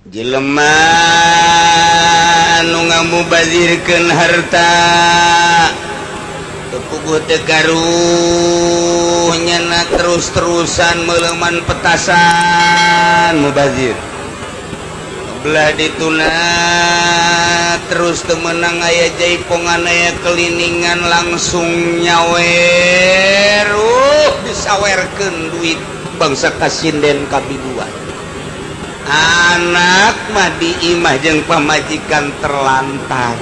jelema nu ngamubazirkeun harta puguh teu karuh nyana terus-terusan meuleman petasan mubazir belah dituna terus teu meunang aya jaipongan aya keliningan langsung nyawer disawerkeun duit bangsa kasinden kabiduan anak mah diimah jeung pamajikan terlantar.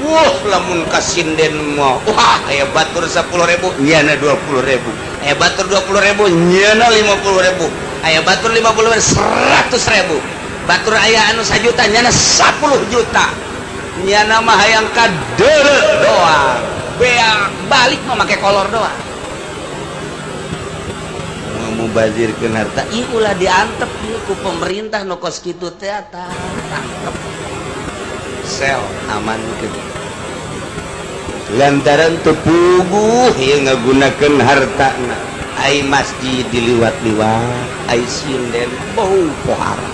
Wah, lamun kasinden mah wah aya batur 10.000 nyana 20.000, aya batur 20.000 nyana 50.000, aya batur 50.000 100.000, batur aya anu 1 juta nyana 10 juta, nyana mah hayang kadeuleut doang beak balik mah make kolor doang mubazirkeun harta ieu ulah diantep ku pemerintah nu kos kitu teh tangkep sel amankeun lantaran teu puguh ieu ngagunakeun hartana ai masjid diliwat-liwat ai sinden bau pohara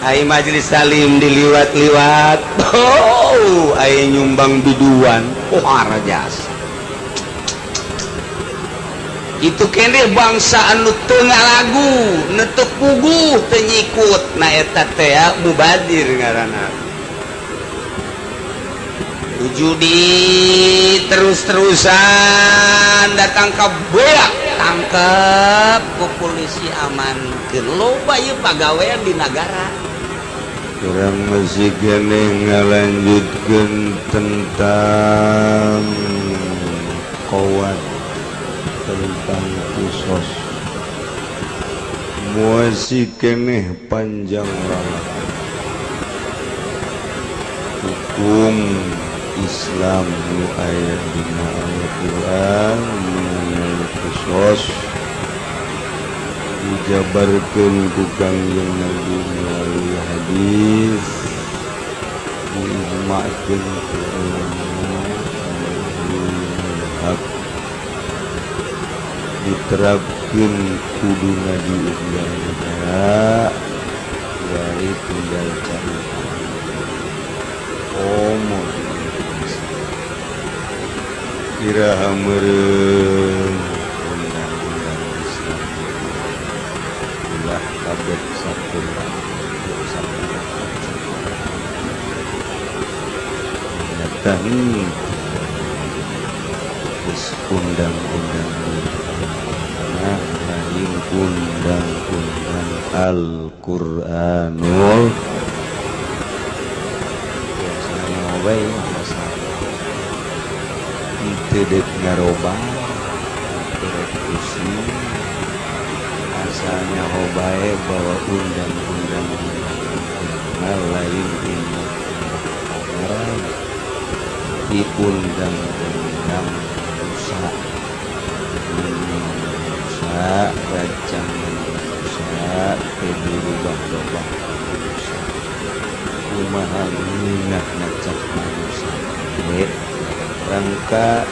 ai majelis salim diliwat-liwat bau ai nyumbang biduan pohara jasa itu kene bangsa anu teu ngalagu neteu puguh teu nyikut na eta teh mubazir ngaranna judi terus-terusan datang ke beak tangkep ku polisi amankeun loba ieu pagawean di nagara kurang masih kene ngalanjutkeun tentang kawat tentang kisos masih keneh panjang lalak hukum Islam nu aya dina Al-Qur'an mengenai kisos dijabarkeun ku Kangjeng Nabi melalui hadis diijma'keun ku ulama hak diterapkeun kuduna di ujian negara dari tinggal cari komo iraha meureun undang-undang Islam ulah kabeh sakulang nyata geus undang-undang lain undang-undang Al-Qur'anul biasanya wae teu deuk ngarobah teu revisi asalnya hobae bahwa undang-undang lain undang-undang di undang-undang usaha rancangan usaha dirubah-rubah kumaha minah ngacak manusia rangka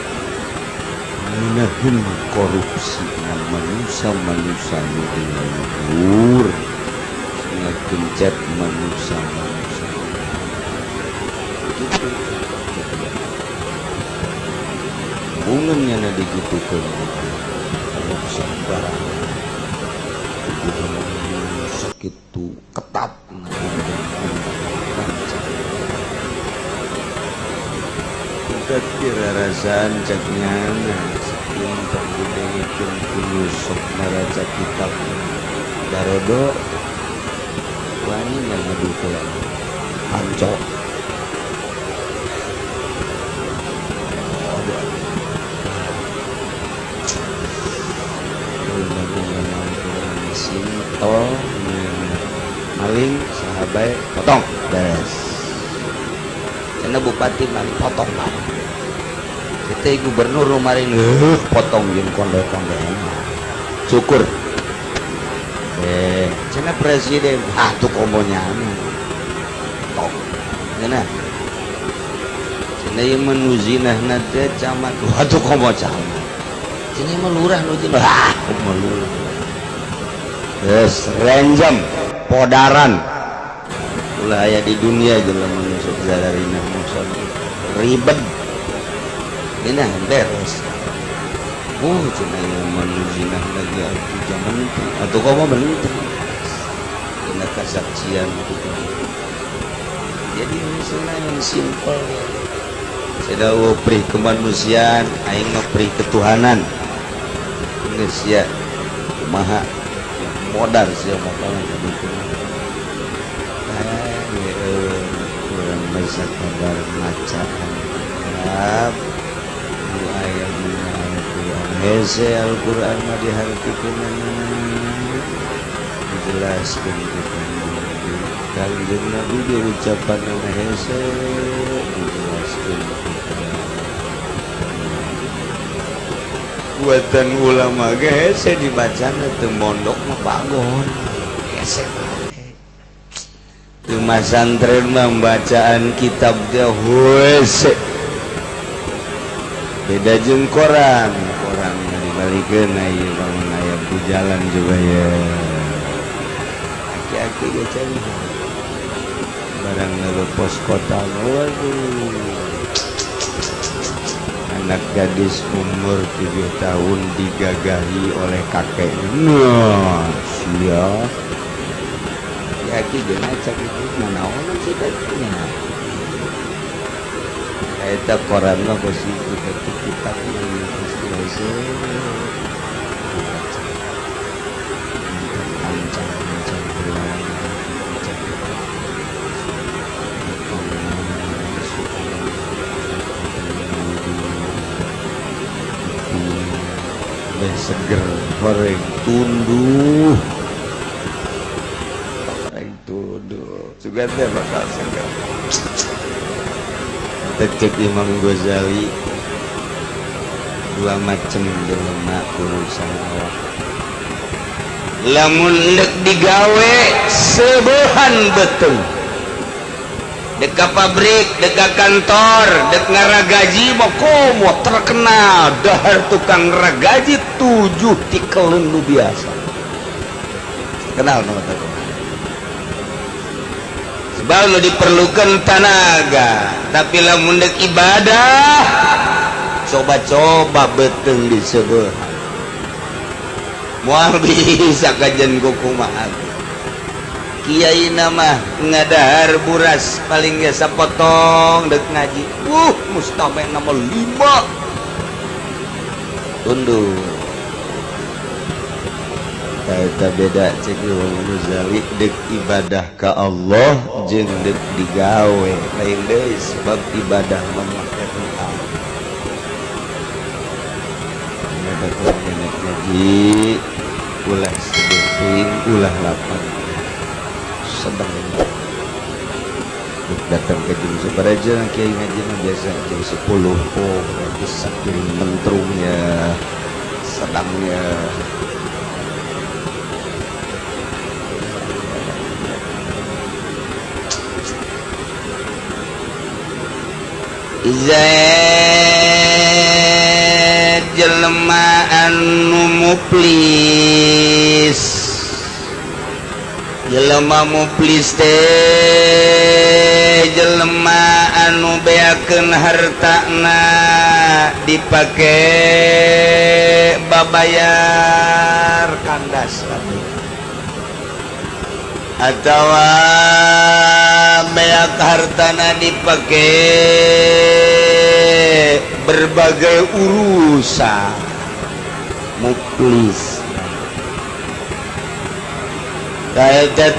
minahin korupsi manusia nu luhur ngakencet manusia gitu hubungannya na digitukeun barang sakitu ketat kita kira rasaan caknya saking pembudayikeun kudu sok maraca kitab darodo wani ngadukeun pancok tol maling sahabat potong beres karena bupati maling potong lah kita gubernur kemarin potong jeung kondek-kondek syukur cina presiden tuh kombonya potong cina cina yang menuzinah nate camat tuh kombo camat cina yang melurah nujin melurah Terus renjem podaran ulah aya di dunia jelema menusuk zalarina muson ribet dina beres. Cenah ieu manusia lagi atuh zaman itu atuh komo bener dina kasaksian gitu. Jadi misalnya yang simpel saya prih kemanusiaan aing mah prih ketuhanan geus ya kumaha modar sia makanan gitu. Kurang bisa kabar macaan kitab nu aya dina Al-Qur'an hese Al-Qur'an mah dihartikeun dijelaskeun kita Kanjeng Nabi di ucapan nama hese dijelaskeun buatan ulama ge hese dibacana teu mondok mah bangun hese teu masantren mah bacaan kitab teh hese beda jeung koran dibalikeun ieu bangun aya bujalan juga ya aki-aki ge cenah barang lalu pos kota waduh anak gadis umur 7 tahun digagahi oleh kakeknya sia aki jeung acak itu manaon sih tadinya eta koran mah positif itu kitab yang inspirasi ancang-ancang bulan seger goreng tunduh juga teh bakal seger tecek Imam Ghazali dua macem jelema urusan awak lamun dek digawe sebeuhan betul dek ka pabrik, dek ka kantor, dek ngaragaji mah komo terkenal dahar tukang ngaragaji 7 tikeleun nu biasa kenal nama tadi sebab nu diperlukan tenaga tapi lamun dek ibadah coba-coba betung disebeuhan moal bisa kajen kumaha kiai nama ngadahar buras paling biasa potong dek ngaji mustameh nama 5 tunduh kita beda cek Imam Ghazali dek ibadah ka Allah jeung dek digawe lain deui sebab ibadah memakai doa ngadahar ngaji ulah sedenting ulah lapan sedang datang ke jam sabaraja kiai ngaji mah biasa jam 10 habis saking mentrungnya sedangnya Zaid jelema anu muflis jelema muflis teh jelema anu beakeun hartana dipake babayar kandas atawa beak hartana dipake berbagai urusan muflis kayak teh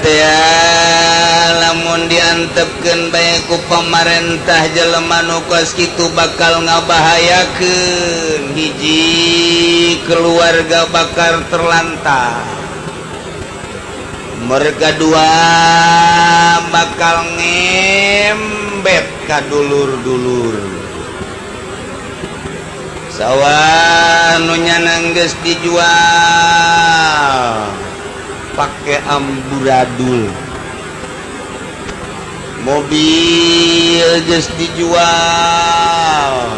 lamun diantepkeun bae ku pamarentah jelema nu kos kitu bakal ngabahayakeun hiji keluarga bakal terlantar mereka dua bakal ngembet ka dulur-dulur sawah nu nyanang geus dijual pakai amburadul mobil geus dijual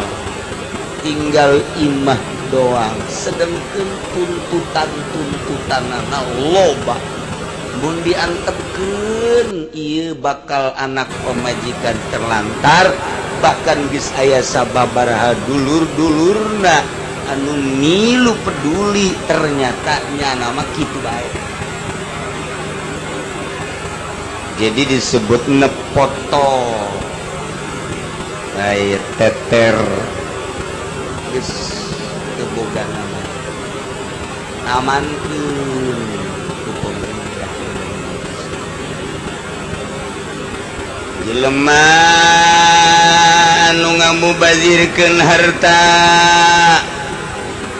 tinggal imah doang sedengkeun tuntutan loba mun diantepkeun ieu bakal anak pemajikan terlantar bahkan geus aya sababaraha dulur-dulurna anu milu peduli ternyata nyana mah kitu bae. Jadi disebut nepoto ay teter geus teu boga nama amankeun ku pemerintah jelema anu ngamubazirkeun harta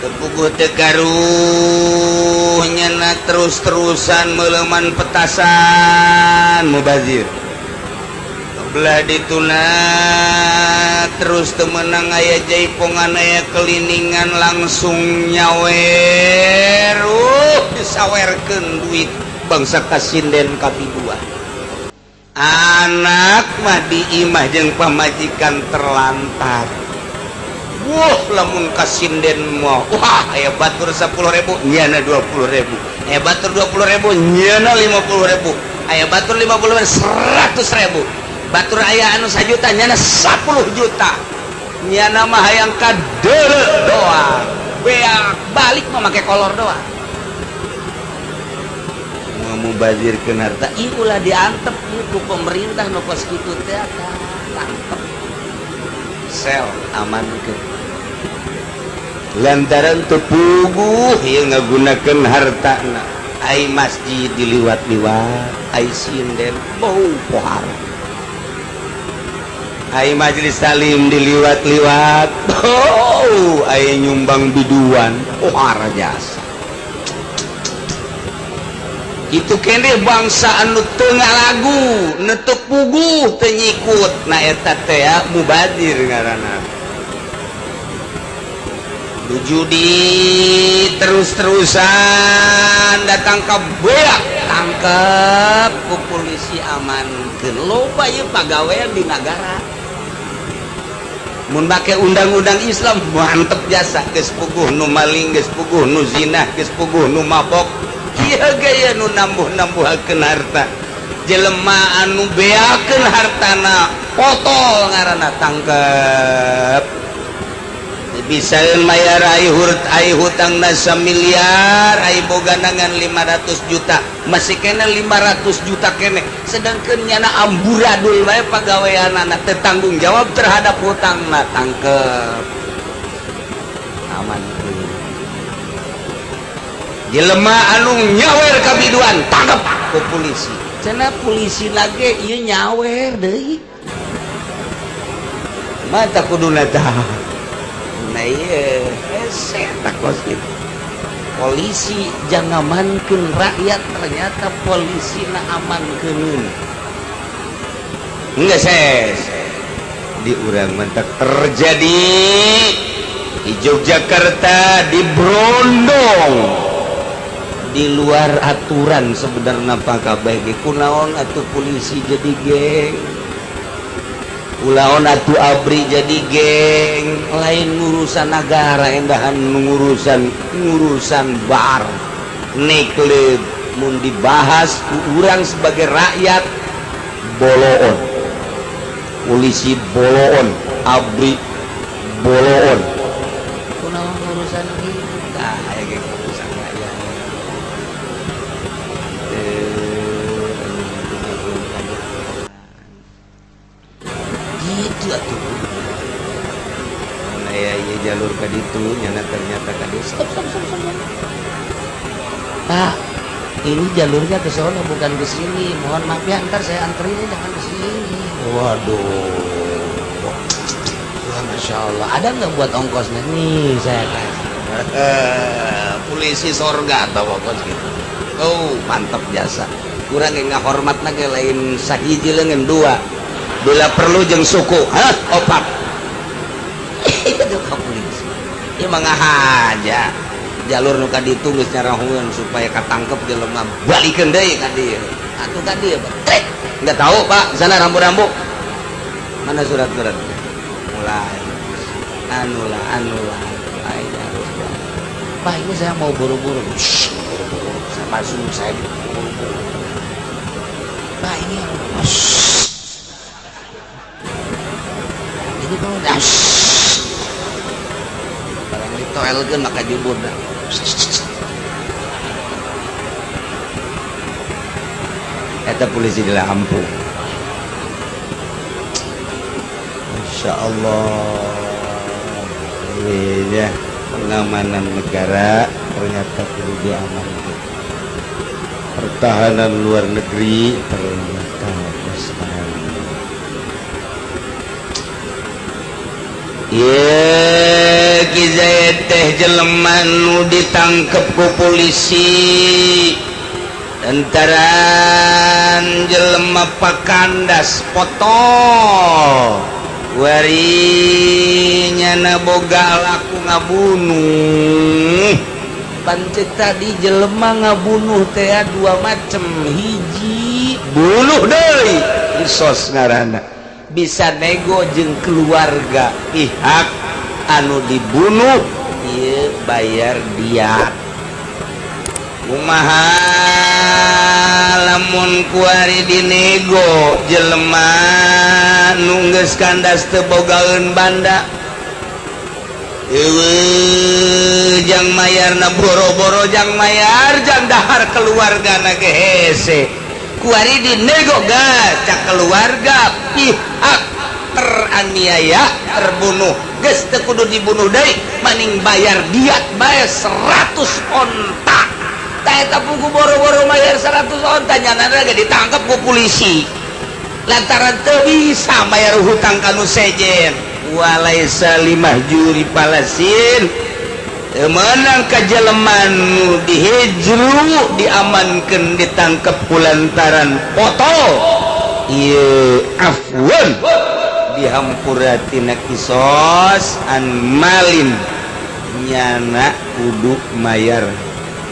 tepuguh teu karuh nyana terus-terusan meuleman petasan mubazir belah dituna terus temenang aya jaipongan aya keliningan langsung nyawer disawerkeun duit bangsa kasinden kapidua anak mah diimah jeung pamajikan terlantar lamun kasinden mah aya batur 10.000 nyana 20.000 aya batur 20.000 nyana 50.000 aya batur 50.000 100.000 batur aya anu 1 juta nyana 10 juta nyana mah hayang kadeuleu doang beak balik mah make kolor doang mubazirkeun harta ieu ulah diantep ku pemerintah nu kos kitu teh tangkep sel amankeun lantaran teu puguh ieu ngagunakeun hartana ai masjid diliwat-liwat ai sinden bau pohar ai majelis salim diliwat-liwat ai nyumbang biduan pohar jasa itu kene bangsa anu teu ngalagu nu teu puguh teu nyikut na eta teh mubazir ngaranna judi terus-terusan datang ke beak tangkep ku polisi amankeun loba ieu pagawean di nagara mun make undang-undang Islam mantep jasa geus puguh nu maling geus puguh nu zina geus puguh nu mabok ieu gaya nu nambuh-nambuhakeun harta jelema anu beakeun hartana potol ngaranna tangkep bisaeun mayar ai hutangna 1 miliar ai boga nangan 500 juta masih kena 500 juta kene sedangkeun nyana amburadul bae pagaweanana teu tanggung jawab terhadap hutangna tangkep aman jelema anu nyawer kabiduan tangkep ku polisi cenah polisi lage ieu nyawer deui mata kuduna tah nah iya tak kosip polisi jangan amankeun rakyat ternyata polisi na amankeun enggak ses di urang mentak terjadi di Yogyakarta di Brondong di luar aturan sebenarnya pakabeh ge kunaon atuh polisi jadi geng ulaon atuh abri jadi geng lain ngurusan negara endahan ngurusan bar niklub mun dibahas urang sebagai rakyat boloon polisi boloon abri boloon kunaon ngurusan kita aya ge urusan rakyat gitu atuh aya ieu jalur ka ditu nyana ternyata ka ditu stop Pak ini jalurnya ke sana bukan ke sini mohon maaf ya ntar saya anterinnya jangan ke sini waduh Masya Allah ada nggak buat ongkosnya nih saya kasih polisi sorga atau ongkos gitu oh mantap jasa kurang nggak hormat nage lain sahiji lengan dua bila perlu jeung suku opat itu ka polisi ieu mah ngahaja jalur nu ka ditu geus nyarahueun supaya katangkep jelema balikeun deui ka dieu atuh ka dieu trek enggak tahu Pak sana rambu-rambu mana surat-surat mulai anu lah ai harus Pak ini saya mau buru-buru. Buru-buru sama suruh saya buru-buru. Pak ini ini mau barang di toilet kan maka jubur dah. Eta polisi di Lampung. Masya Allah. Iya, pengamanan negara ternyata perlu diamankan. Pertahanan luar negeri ternyata besar. Ye Kizaid teh jelema nu ditangkep ku polisi lantaran jelema pakandas foto warinya na boga laku ngabunuh. Pancet tadi jelema ngabunuh teh dua macem, hiji bunuh deui isos ngaranna, bisa nego jeung keluarga pihak anu dibunuh ieu bayar diat. Kumaha lamun kuari dinego jelema nu geus kandas teu bogaeun banda, jang mayarna boro-boro jang mayar jang dahar keluargana ge hese kuari dinego gas cak keluarga pihak teraniaya terbunuh geus teu kudu dibunuh deui maning bayar diat bae 100 onta. Tah eta buku boro-boro mayar 100 onta nyanana ge ditangkap ku polisi lantaran teu bisa bayar hutang kanu sejen. Walaisa limah juri palasin menang kajeleman nu dihijru diamankan ditangkap kulantaran foto ieu afwan dihampura tina kisos an malin nyana kudu mayar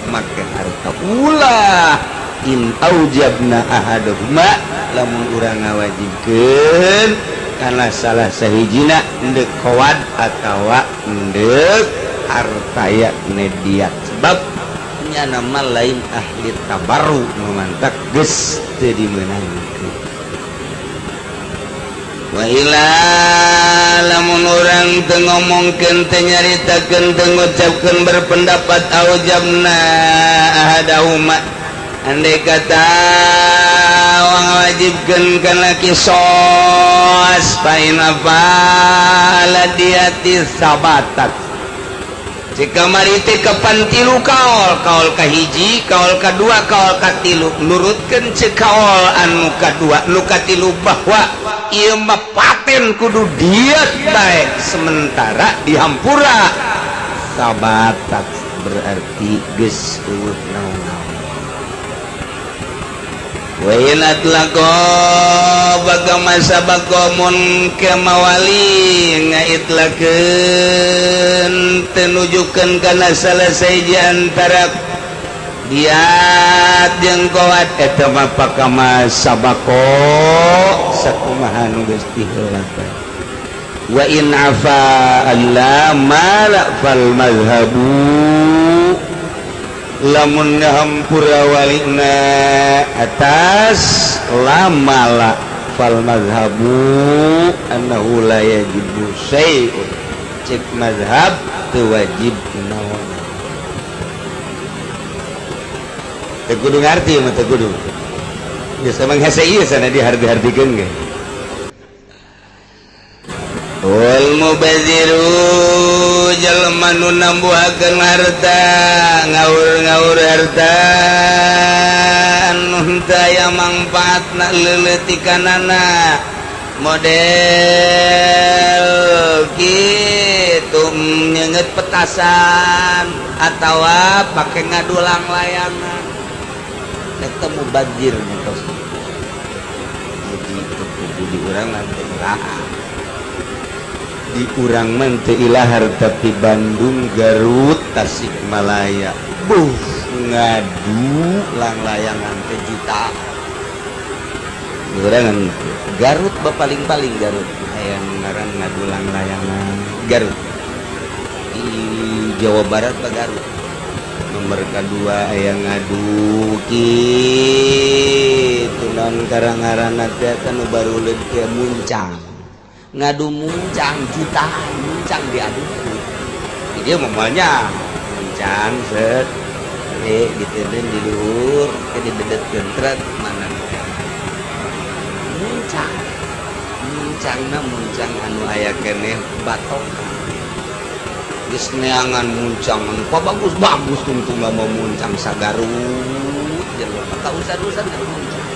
make harta ulah in aujabna ahadahuma lamun urang ngawajibkeun karena salah sahijina ndek kawad atawa ndek hartaya nediat sebab nyana mah lain ahli tabarru memantak geus teu dimeunangkeun. Wa ila lamun urang teu ngomongkeun teu nyaritakeun teu ngucapkeun berpendapat aujabna ahadahuma andai kata wajibkan kana kisos paina fala diati sabatat jika marite kepantilu kaol kahiji kaol kadua kaol katilu nurutkeun ceuk kaol anu kadua nu katilu bahwa ieu mah paten kudu diat bae sementara dihampura sabatat berarti geus eueuh naon-naon. Wa in atlaqo bagama sabakomun kemawali ngaitlakeun tenujukeun kana salah saeji antara diat jeung qawat eta mah pakama sabako sakumaha nu geus diheulakeun. Wa in afa alla mala fal mazhabu lamun ngahampura walina atas lamala fal mazhabu annahu la yajibu syai'un cek mazhab teu wajib naon teu kudu ngarti mah teu kudu geus emang hese ieu sana diharti-hartikeun ge. Wal mubaziru jalma nu nambuhakeun harta ngaur-ngaur harta anu teu aya mangpaatna leuleuitikanana model kitu nyeungeut petasan atawa pake ngadulang layangan eta mubazir mitos jadi kudu di urang nanti ilaah di urang mah teu ilahar tapi Bandung Garut Tasikmalaya ngadu lang layangan teh juta urang Garut paling-paling Garut aya ngaran ngadu lang layangan Garut di Jawa Barat Garut nomor kedua aya ngadu kitu non karang-karana teh anu baru teh muncang ngadu muncang jutaan muncang diadu dia mamanya muncang set diteuneun di luhur di dedet gentret mana muncang muncang anu aya keneh batok geus neangan muncang anu bagus tungtung mah muncang sagarut jeung ka usah-usah muncang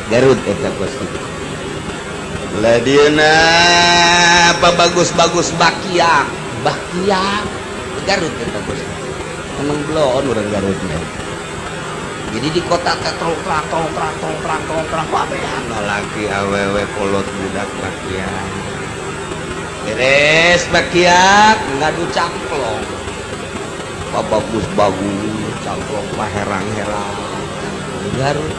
Garut eta kos kitu ladieuna apa bagus bakiak Garut eta kos emang belum orang Garutnya jadi di kota tong pabean lagi awewe kolot budak bakiak beres bakiak ngadu cangklong bagus cangklong paherang-herang Garut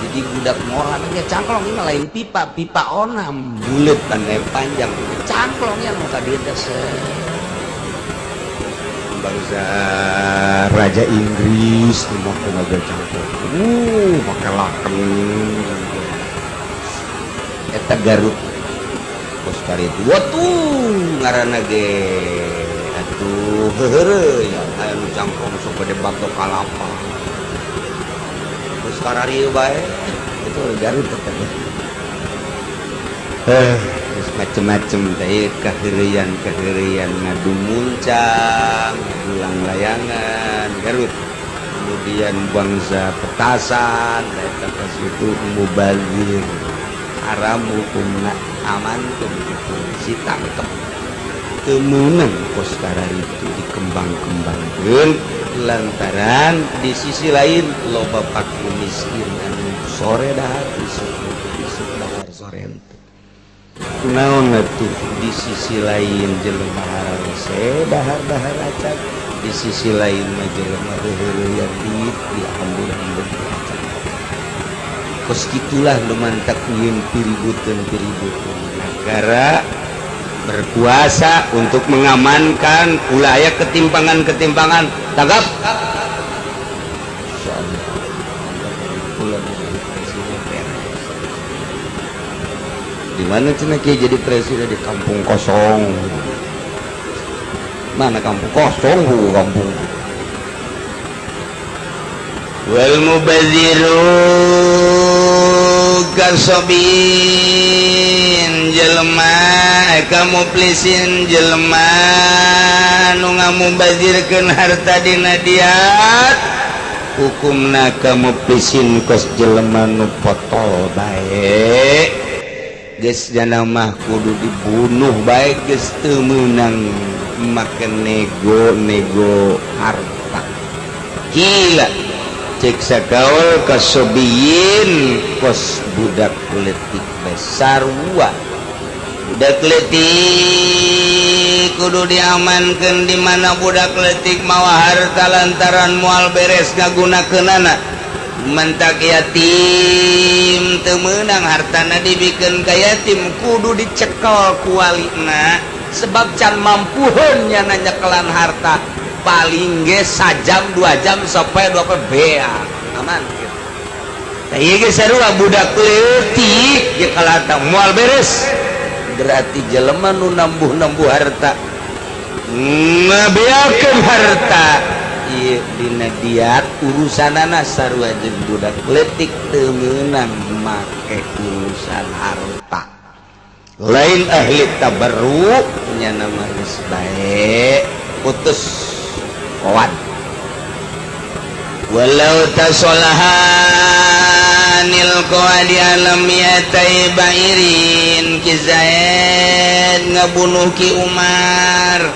jadi budak morangnya cangklong ini lain pipa onam bulet dan panjang cangklongnya muka dia bangsa Raja Inggris mah tenaga cangklong pakai laken eta Garut bos kari itu watuh ngaranna ge atuh heureuy anu cangklong sok gede batok kalapa bos karari bae itu Garut eta macem-macem teh keherian ngadu muncang ulang layangan Garut kemudian bangsa petasan eta ka situ mubazir haram hukumna aman gitu si tangkep teu meunang pos karari itu dikembang-kembangkeun lantaran di sisi lain loba pakir miskin anu sore dahar isuk dahar sore naon atuh di sisi lain jelema harase dahar-dahar acak di sisi lain mah jelema heureuyeuan duit diambil acak kos kitulah lumantak nyieun piributeun negara berkuasa untuk mengamankan ulah aya ketimpangan tanggap di mana cenah kieu jadi presiden di kampung kosong mana kampung kosong kampung wal mubadziru kasobin jelema kamu plisin jelema nu ngamubazirkeun harta dina diat hukumna kamu plisin kos jelema nu potol bae geus jana mah kudu dibunuh baik geus teu meunang make nego harta gila cek sakaul kasobiyin kos budak leutik besar sarua budak leutik kudu diamankeun di mana budak leutik mawa harta lantaran moal beres ngagunakeunana mentak yatim teu meunang hartana dibikeun ka yatim kudu dicekel ku walina sebab can mampuheun nya nyekelan harta paling ge sajam 2 jam sampai 2 bea aman kitu tah ieu ge sarua budak leutik ge kalata moal beres berarti jelema nu nambuh harta ngabeakeun harta ieu dina diat urusanana sarua jeung budak leutik teu meunang make urusan harta lain ahli tabarruk nya nama geus bae putus kawan walau tasolahanil qawadi alam yatai bairin ki Zaid ngabunuh ki Umar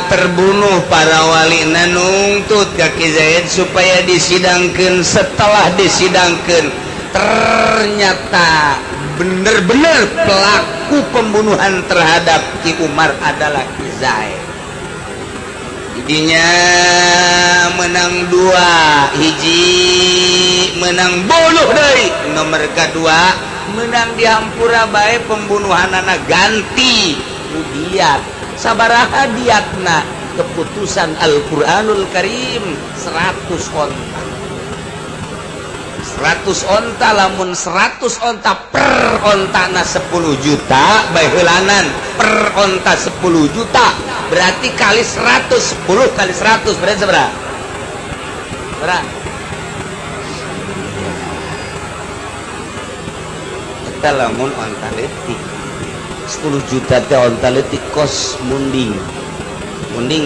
terbunuh para wali nungtut kaki Zaid supaya disidangkeun setelah disidangkeun ternyata benar-benar pelaku pembunuhan terhadap Ki Umar adalah Ki Zaid jadinya menang 2 hiji menang bunuh deui nomor kedua menang dihampura bae pembunuhan anak ganti diat sabaraha diatna keputusan Al-Qur'anul Karim 100 onta. 100 onta lamun 100 onta per ontana 10 juta baheulanan per onta 10 juta berarti kali 100 10 kali 100 berarti seberapa? Kita lamun onta letik 10 juta teh onta letik kos munding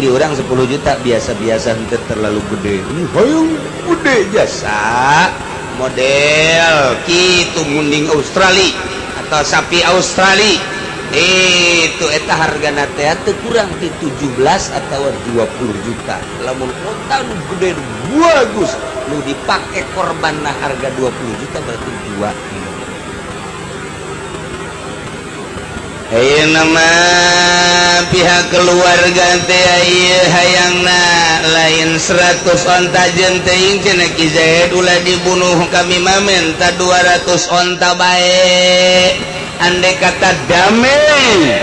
di orang 10 juta biasa-biasa ente terlalu gede hoyong gede jasa model gitu munding Australia atau sapi Australia itu eta hargana teh teu kurang ti 17 atau 20 juta lamun onta nu gede bagus nu dipake korbanna harga 20 juta berarti 2 nama pihak keluarga teh hayangna lain 100 onta jenteing cenah Ki Zaid ulah dibunuh kami mah minta 200 onta bae andai kata damai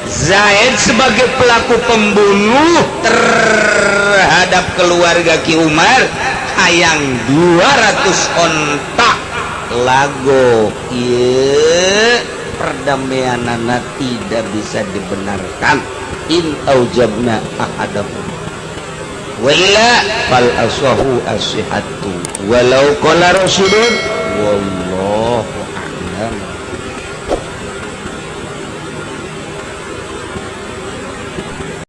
Zaid sebagai pelaku pembunuh terhadap keluarga Ki Umar hayang 200 onta lago ieu perdamaianana tidak bisa dibenarkan in aujabna ahadakum wa ila fal aswahu asihatu walau qala rasulun wallahu